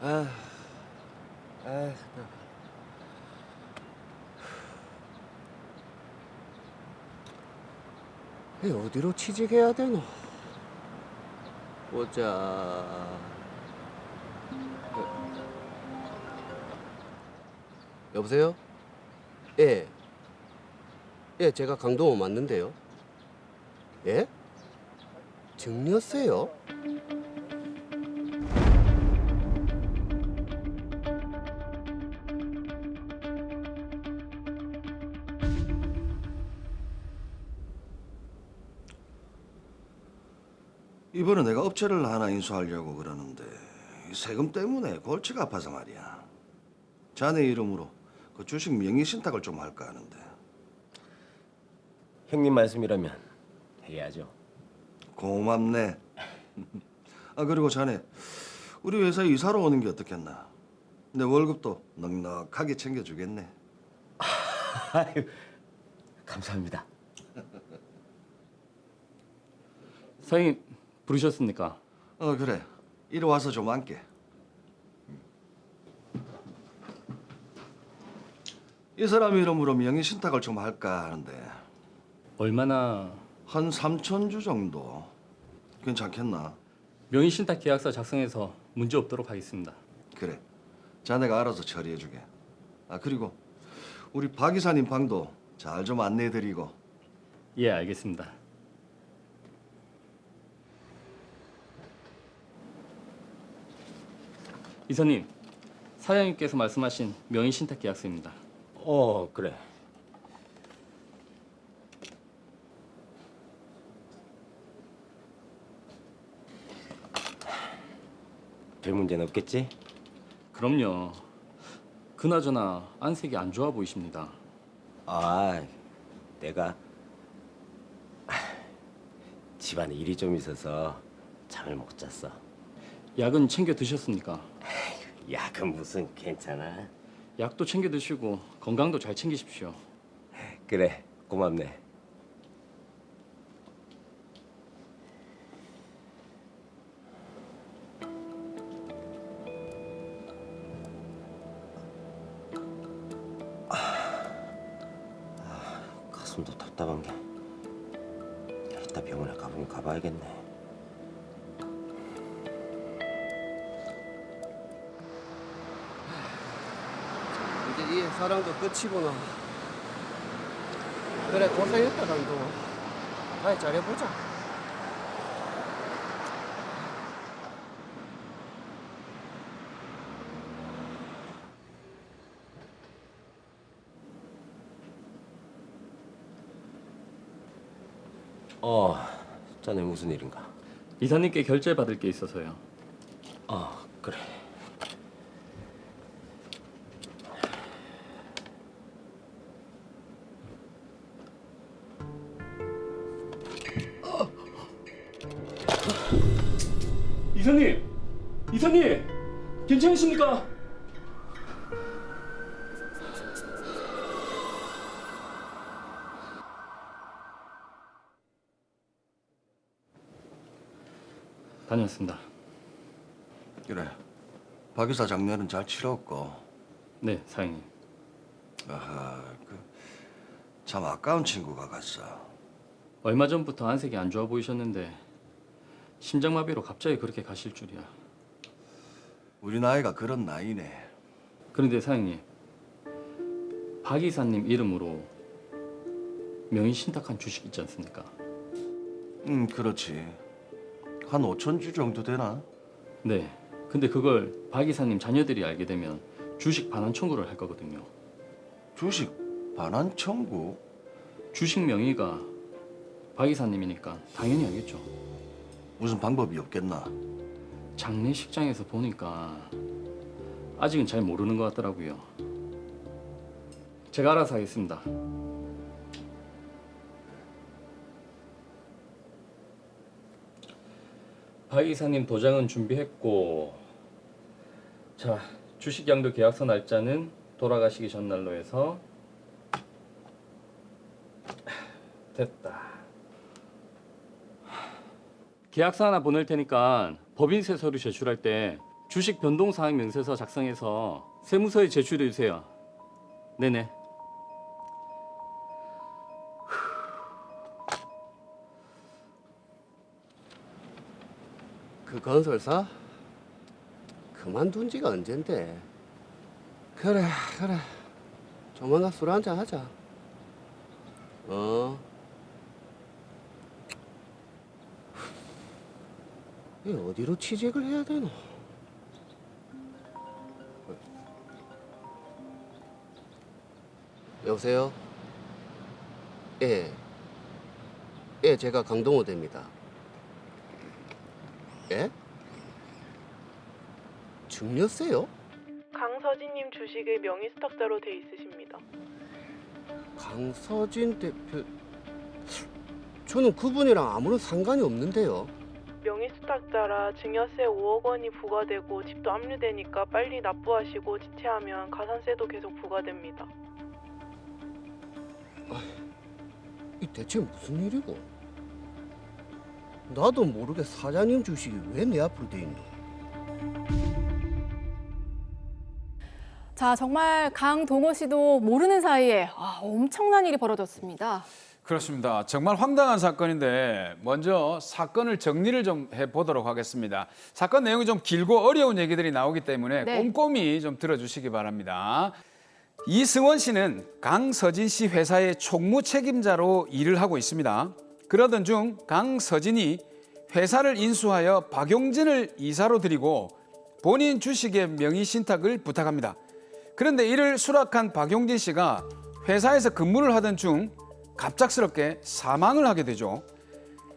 아, 아, 이 어디로 취직해야 되노? 보자. 여보세요? 예. 예, 제가 강동호 맞는데요. 예? 증여세요? 이번에 내가 업체를 하나 인수하려고 그러는데 이 세금 때문에 골치가 아파서 말이야. 자네 이름으로 그 주식 명의 신탁을 좀 할까 하는데. 형님 말씀이라면 해야죠. 고맙네. 아 그리고 자네 우리 회사에 이사로 오는 게 어떻겠나? 내 월급도 넉넉하게 챙겨주겠네. 아유, 감사합니다. 사장님 부르셨습니까? 그래. 이리 와서 좀 앉게. 이 사람 이름으로 명의 신탁을 좀 할까 하는데 얼마나 한 3,000주 정도 괜찮겠나? 명의신탁 계약서 작성해서 문제 없도록 하겠습니다. 그래. 자네가 알아서 처리해주게. 아 그리고 우리 박 이사님 방도 잘 좀 안내해드리고. 예, 알겠습니다. 이사님, 사장님께서 말씀하신 명의신탁 계약서입니다. 그래. 별 문제는 없겠지? 그럼요. 그나저나 안색이 안 좋아 보이십니다. 아, 내가 집안에 일이 좀 있어서 잠을 못 잤어. 약은 챙겨 드셨습니까? 약은 무슨 괜찮아? 약도 챙겨 드시고 건강도 잘 챙기십시오. 그래, 고맙네. 가슴도 답답한 게 이따 병원에 가보면 가봐야겠네. 이제 이 사랑도 끝이구나. 그래, 고생했다, 강동호. 다시 잘해보자. 자네 무슨 일인가? 이사님께 결제 받을 게 있어서요. 그래. 이사님! 이사님! 괜찮으십니까? 다녀왔습니다. 그래. 박 이사 장례는 잘 치렀고. 네, 사장님. 아하, 참 아까운 친구가 갔어. 얼마 전부터 안색이 안 좋아 보이셨는데 심장마비로 갑자기 그렇게 가실 줄이야. 우리 나이가 그런 나이네. 그런데 사장님, 박 이사님 이름으로 명의신탁한 주식 있지 않습니까? 그렇지. 한 5,000주 정도 되나? 네. 근데 그걸 박 이사님 자녀들이 알게 되면 주식 반환 청구를 할 거거든요. 주식 반환 청구? 주식 명의가 박 이사님이니까 당연히 알겠죠. 무슨 방법이 없겠나? 장례식장에서 보니까 아직은 잘 모르는 것 같더라고요. 제가 알아서 하겠습니다. 박 이사님 도장은 준비했고, 자, 주식양도 계약서 날짜는 돌아가시기 전날로 해서 됐다. 계약서 하나 보낼 테니까 법인세 서류 제출할 때 주식 변동 사항 명세서 작성해서 세무서에 제출해 주세요. 네네. 그 건설사 그만둔 지가 언젠데. 그래 그래. 조만간 술 한잔 하자. 이 어디로 취직을 해야 되노? 여보세요? 예. 예, 제가 강동호 대입니다. 예? 증여세요? 강서진님 주식의 명의 수탁자로 돼 있으십니다. 강서진 대표... 저는 그분이랑 아무런 상관이 없는데요. 명의 수탁자라 증여세 5억 원이 부과되고 집도 압류되니까 빨리 납부하시고 지체하면 가산세도 계속 부과됩니다. 이 대체 무슨 일이고? 나도 모르게 사장님 주식이 왜 내 앞으로 돼 있노? 자, 정말 강동호 씨도 모르는 사이에 엄청난 일이 벌어졌습니다. 그렇습니다. 정말 황당한 사건인데 먼저 사건을 정리를 좀 해보도록 하겠습니다. 사건 내용이 좀 길고 어려운 얘기들이 나오기 때문에 네. 꼼꼼히 좀 들어주시기 바랍니다. 이승원 씨는 강서진 씨 회사의 총무 책임자로 일을 하고 있습니다. 그러던 중 강서진이 회사를 인수하여 박용진을 이사로 들이고 본인 주식의 명의 신탁을 부탁합니다. 그런데 이를 수락한 박용진 씨가 회사에서 근무를 하던 중 갑작스럽게 사망을 하게 되죠.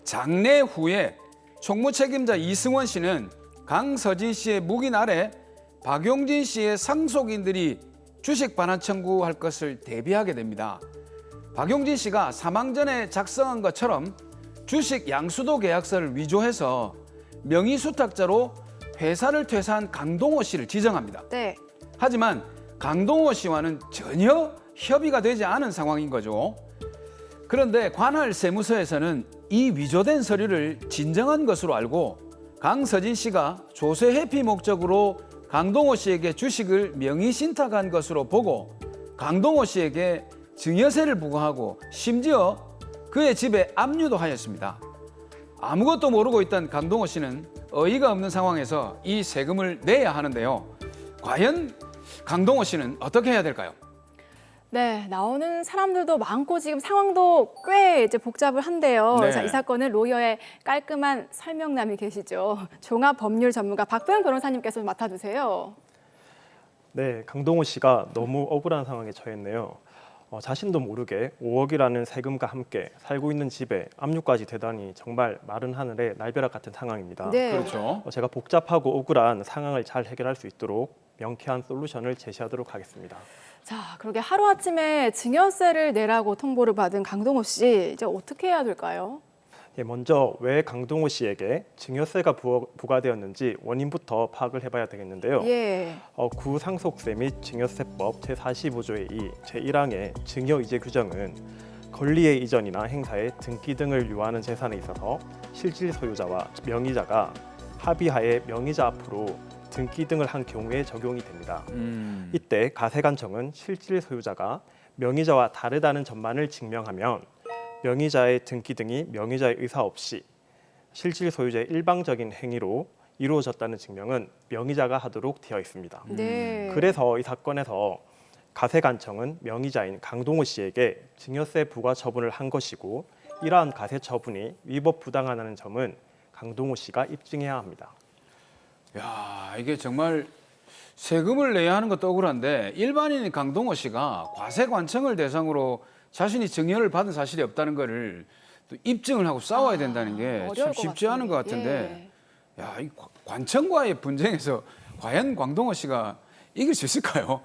장례 후에 총무 책임자 이승원 씨는 강서진 씨의 묵인 아래 박용진 씨의 상속인들이 주식 반환 청구할 것을 대비하게 됩니다. 박용진 씨가 사망 전에 작성한 것처럼 주식 양수도 계약서를 위조해서 명의 수탁자로 회사를 퇴사한 강동호 씨를 지정합니다. 네. 하지만 강동호 씨와는 전혀 협의가 되지 않은 상황인 거죠. 그런데 관할 세무서에서는 이 위조된 서류를 진정한 것으로 알고 강서진 씨가 조세 회피 목적으로 강동호 씨에게 주식을 명의 신탁한 것으로 보고 강동호 씨에게 증여세를 부과하고 심지어 그의 집에 압류도 하였습니다. 아무것도 모르고 있던 강동호 씨는 어이가 없는 상황에서 이 세금을 내야 하는데요. 과연 강동호 씨는 어떻게 해야 될까요? 네, 나오는 사람들도 많고 지금 상황도 꽤 이제 복잡을 한데요. 네. 자, 이 사건은 로이어의 깔끔한 설명남이 계시죠. 종합법률 전문가 박보영 변호사님께서 맡아주세요. 네, 강동호 씨가 너무 억울한 상황에 처했네요. 자신도 모르게 5억이라는 세금과 함께 살고 있는 집에 압류까지 되다니 정말 마른 하늘의 날벼락 같은 상황입니다. 네. 그렇죠. 제가 복잡하고 억울한 상황을 잘 해결할 수 있도록 명쾌한 솔루션을 제시하도록 하겠습니다. 자, 그러게 하루아침에 증여세를 내라고 통보를 받은 강동호 씨, 이제 어떻게 해야 될까요? 예, 먼저 왜 강동호 씨에게 증여세가 부과되었는지 원인부터 파악을 해봐야 되겠는데요. 예. 구상속세 및 증여세법 제45조의 2, 제1항의 증여이제 규정은 권리의 이전이나 행사의 등기 등을 유하는 재산에 있어서 실질 소유자와 명의자가 합의하에 명의자 앞으로 등기 등을 한 경우에 적용이 됩니다. 이때 가세관청은 실질 소유자가 명의자와 다르다는 점만을 증명하면 명의자의 등기 등이 명의자의 의사 없이 실질 소유자의 일방적인 행위로 이루어졌다는 증명은 명의자가 하도록 되어 있습니다. 네. 그래서 이 사건에서 가세관청은 명의자인 강동호 씨에게 증여세 부과 처분을 한 것이고 이러한 가세 처분이 위법 부당하다는 점은 강동호 씨가 입증해야 합니다. 야, 이게 정말 세금을 내야 하는 것도 억울한데 일반인인 강동호 씨가 과세관청을 대상으로 자신이 증여를 받은 사실이 없다는 거를 또 입증을 하고 싸워야 된다는 게 참 쉽지 않은 것 같은데 야, 이 관청과의 분쟁에서 과연 강동호 씨가 이길 수 있을까요?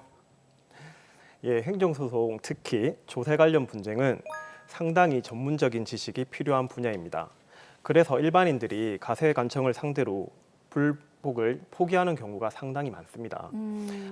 예, 행정소송 특히 조세 관련 분쟁은 상당히 전문적인 지식이 필요한 분야입니다. 그래서 일반인들이 가세관청을 상대로 불복을 포기하는 경우가 상당히 많습니다.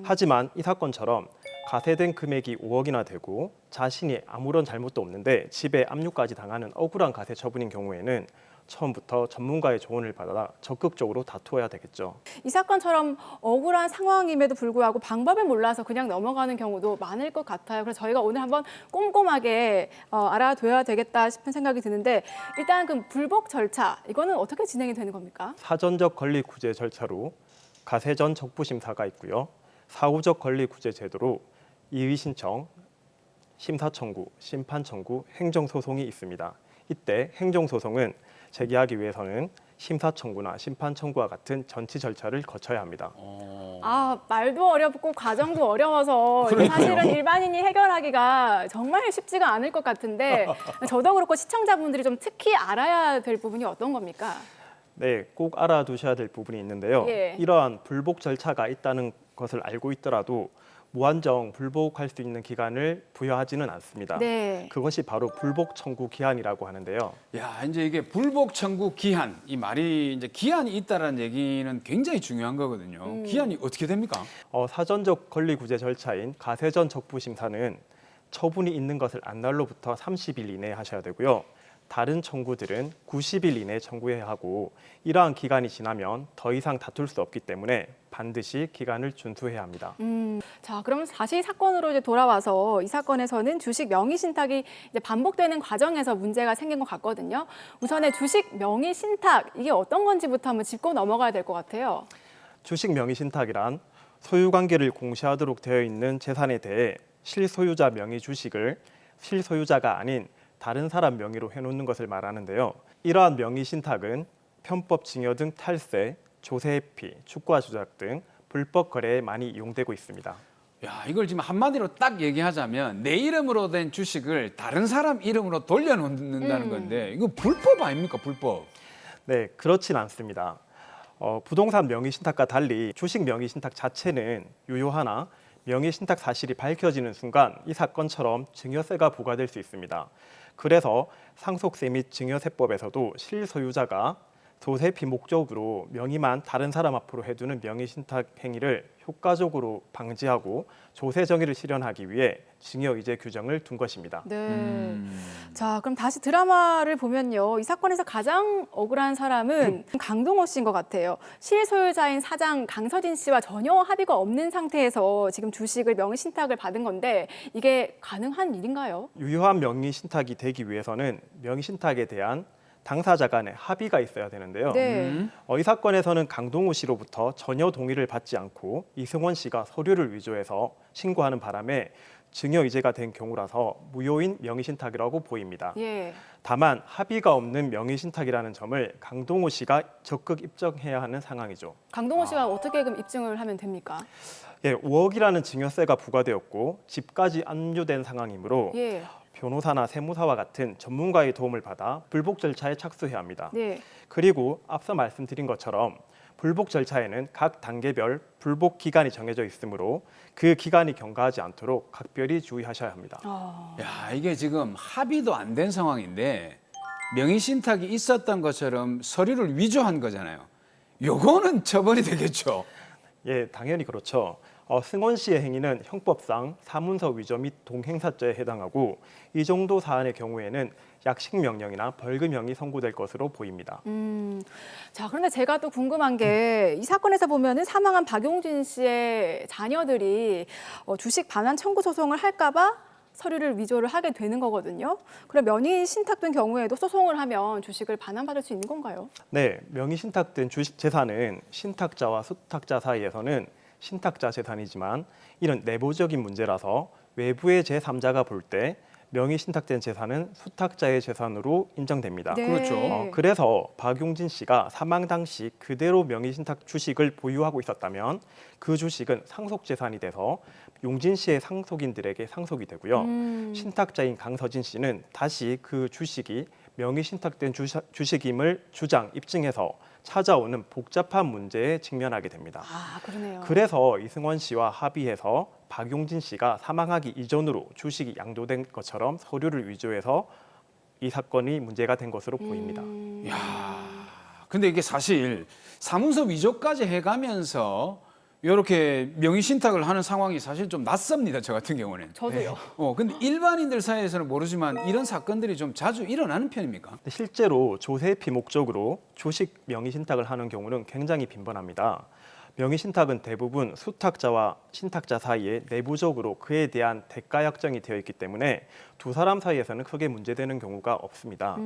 하지만 이 사건처럼 가세된 금액이 5억이나 되고 자신이 아무런 잘못도 없는데 집에 압류까지 당하는 억울한 가세 처분인 경우에는 처음부터 전문가의 조언을 받아 적극적으로 다투어야 되겠죠. 이 사건처럼 억울한 상황임에도 불구하고 방법을 몰라서 그냥 넘어가는 경우도 많을 것 같아요. 그래서 저희가 오늘 한번 꼼꼼하게 알아둬야 되겠다 싶은 생각이 드는데 일단 그 불복 절차 이거는 어떻게 진행이 되는 겁니까? 사전적 권리 구제 절차로 가세전 적부 심사가 있고요. 사후적 권리 구제 제도로 이의 신청, 심사 청구, 심판 청구, 행정 소송이 있습니다. 이때 행정 소송은 제기하기 위해서는 심사 청구나 심판 청구와 같은 전치 절차를 거쳐야 합니다. 아, 말도 어렵고 과정도 어려워서 이게 사실은 일반인이 해결하기가 정말 쉽지가 않을 것 같은데 저도 그렇고 시청자분들이 좀 특히 알아야 될 부분이 어떤 겁니까? 네, 꼭 알아두셔야 될 부분이 있는데요. 예. 이러한 불복 절차가 있다는 것을 알고 있더라도 무한정 불복할 수 있는 기간을 부여하지는 않습니다. 네. 그것이 바로 불복 청구 기한이라고 하는데요. 야, 이제 이게 불복 청구 기한 이 말이 이제 기한이 있다라는 얘기는 굉장히 중요한 거거든요. 기한이 어떻게 됩니까? 사전적 권리 구제 절차인 가세전 적부 심사는 처분이 있는 것을 안날로부터 30일 이내에 하셔야 되고요. 다른 청구들은 90일 이내에 청구해야 하고 이러한 기간이 지나면 더 이상 다툴 수 없기 때문에 반드시 기간을 준수해야 합니다. 자, 그럼 다시 사건으로 이제 돌아와서 이 사건에서는 주식 명의 신탁이 이제 반복되는 과정에서 문제가 생긴 것 같거든요. 우선에 주식 명의 신탁 이게 어떤 건지부터 한번 짚고 넘어가야 될 것 같아요. 주식 명의 신탁이란 소유 관계를 공시하도록 되어 있는 재산에 대해 실소유자 명의 주식을 실소유자가 아닌 다른 사람 명의로 해놓는 것을 말하는데요. 이러한 명의 신탁은 편법 증여 등 탈세, 조세 회피, 주가 조작 등 불법 거래에 많이 이용되고 있습니다. 야, 이걸 지금 한마디로 딱 얘기하자면 내 이름으로 된 주식을 다른 사람 이름으로 돌려놓는다는 건데 이거 불법 아닙니까? 불법. 네, 그렇진 않습니다. 부동산 명의 신탁과 달리 주식 명의 신탁 자체는 유효하나 명의 신탁 사실이 밝혀지는 순간 이 사건처럼 증여세가 부과될 수 있습니다. 그래서 상속세 및 증여세법에서도 실소유자가 조세피 목적으로 명의만 다른 사람 앞으로 해두는 명의 신탁 행위를 효과적으로 방지하고 조세 정의를 실현하기 위해 증여이제 규정을 둔 것입니다. 네. 자, 그럼 다시 드라마를 보면요. 이 사건에서 가장 억울한 사람은 강동호 씨인 것 같아요. 실소유자인 사장 강서진 씨와 전혀 합의가 없는 상태에서 지금 주식을 명의 신탁을 받은 건데 이게 가능한 일인가요? 유효한 명의 신탁이 되기 위해서는 명의 신탁에 대한 당사자 간의 합의가 있어야 되는데요. 네. 이 사건에서는 강동우 씨로부터 전혀 동의를 받지 않고 이승원 씨가 서류를 위조해서 신고하는 바람에 증여이제가 된 경우라서 무효인 명의신탁이라고 보입니다. 예. 다만 합의가 없는 명의신탁이라는 점을 강동우 씨가 적극 입증해야 하는 상황이죠. 강동호 씨가 어떻게 그럼 입증을 하면 됩니까? 예, 5억이라는 증여세가 부과되었고 집까지 압류된 상황이므로 예. 변호사나 세무사와 같은 전문가의 도움을 받아 불복 절차에 착수해야 합니다. 네. 그리고 앞서 말씀드린 것처럼 불복 절차에는 각 단계별 불복 기간이 정해져 있으므로 그 기간이 경과하지 않도록 각별히 주의하셔야 합니다. 야, 이게 지금 합의도 안 된 상황인데 명의 신탁이 있었던 것처럼 서류를 위조한 거잖아요. 요거는 처벌이 되겠죠. 예, 당연히 그렇죠. 승원 씨의 행위는 형법상 사문서 위조 및 동행사죄에 해당하고 이 정도 사안의 경우에는 약식 명령이나 벌금형이 선고될 것으로 보입니다. 자, 그런데 제가 또 궁금한 게 이 사건에서 보면은 사망한 박용진 씨의 자녀들이 주식 반환 청구 소송을 할까봐 서류를 위조를 하게 되는 거거든요. 그럼 명의 신탁된 경우에도 소송을 하면 주식을 반환받을 수 있는 건가요? 네, 명의 신탁된 주식 재산은 신탁자와 수탁자 사이에서는 신탁자 재산이지만 이는 내부적인 문제라서 외부의 제3자가 볼 때 명의 신탁된 재산은 수탁자의 재산으로 인정됩니다. 네. 그렇죠. 그래서 박용진 씨가 사망 당시 그대로 명의 신탁 주식을 보유하고 있었다면 그 주식은 상속 재산이 돼서 용진 씨의 상속인들에게 상속이 되고요. 신탁자인 강서진 씨는 다시 그 주식이 명의 신탁된 주식임을 주장, 입증해서 찾아오는 복잡한 문제에 직면하게 됩니다. 아, 그러네요. 그래서 이승원 씨와 합의해서 박용진 씨가 사망하기 이전으로 주식이 양도된 것처럼 서류를 위조해서 이 사건이 문제가 된 것으로 보입니다. 야, 근데 이게 사실 사문서 위조까지 해가면서 이렇게 명의 신탁을 하는 상황이 사실 좀 낯섭니다. 저 같은 경우는. 저도요. 근데 일반인들 사이에서는 모르지만 이런 사건들이 좀 자주 일어나는 편입니까? 실제로 조세피 목적으로 주식 명의 신탁을 하는 경우는 굉장히 빈번합니다. 명의 신탁은 대부분 수탁자와 신탁자 사이에 내부적으로 그에 대한 대가 약정이 되어 있기 때문에 두 사람 사이에서는 크게 문제되는 경우가 없습니다.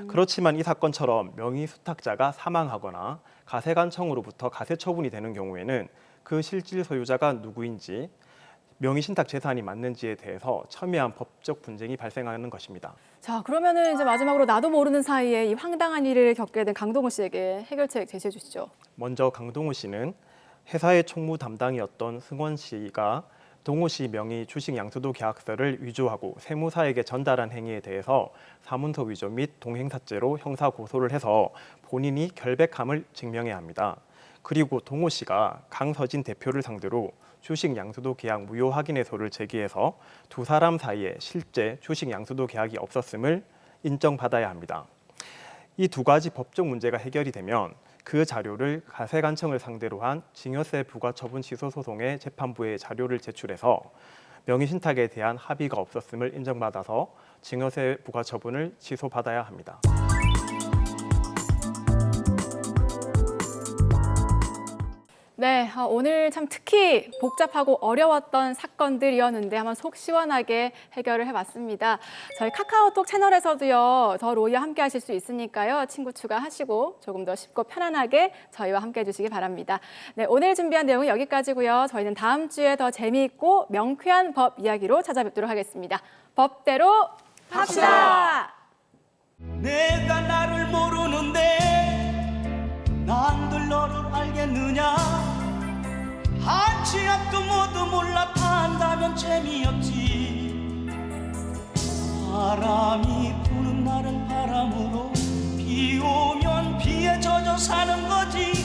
그렇지만 이 사건처럼 명의 수탁자가 사망하거나 가세관청으로부터 가세 처분이 되는 경우에는 그 실질 소유자가 누구인지, 명의 신탁 재산이 맞는지에 대해서 첨예한 법적 분쟁이 발생하는 것입니다. 자, 그러면은 이제 마지막으로 나도 모르는 사이에 이 황당한 일을 겪게 된 강동우 씨에게 해결책 제시해 주시죠. 먼저 강동우 씨는 회사의 총무 담당이었던 승원 씨가 동우 씨 명의 주식 양수도 계약서를 위조하고 세무사에게 전달한 행위에 대해서 사문서 위조 및 동행사죄로 형사 고소를 해서 본인이 결백함을 증명해야 합니다. 그리고 동우 씨가 강서진 대표를 상대로 주식 양수도 계약 무효 확인해소를 제기해서 두 사람 사이에 실제 주식 양수도 계약이 없었음을 인정받아야 합니다. 이 두 가지 법적 문제가 해결이 되면 그 자료를 가세관청을 상대로 한 증여세 부과처분 취소 소송의 재판부에 자료를 제출해서 명의신탁에 대한 합의가 없었음을 인정받아서 증여세 부과처분을 취소받아야 합니다. 네, 오늘 참 특히 복잡하고 어려웠던 사건들이었는데 한번 속 시원하게 해결을 해봤습니다. 저희 카카오톡 채널에서도요, 더 로이와 함께 하실 수 있으니까요. 친구 추가하시고 조금 더 쉽고 편안하게 저희와 함께 해주시기 바랍니다. 네, 오늘 준비한 내용은 여기까지고요. 저희는 다음 주에 더 재미있고 명쾌한 법 이야기로 찾아뵙도록 하겠습니다. 법대로 합시다! 내가 나를 모르는데 난들 너를 알겠느냐 한치 앞도 모두 몰라 판다면 재미없지 바람이 부는 날은 바람으로 비 오면 비에 젖어 사는 거지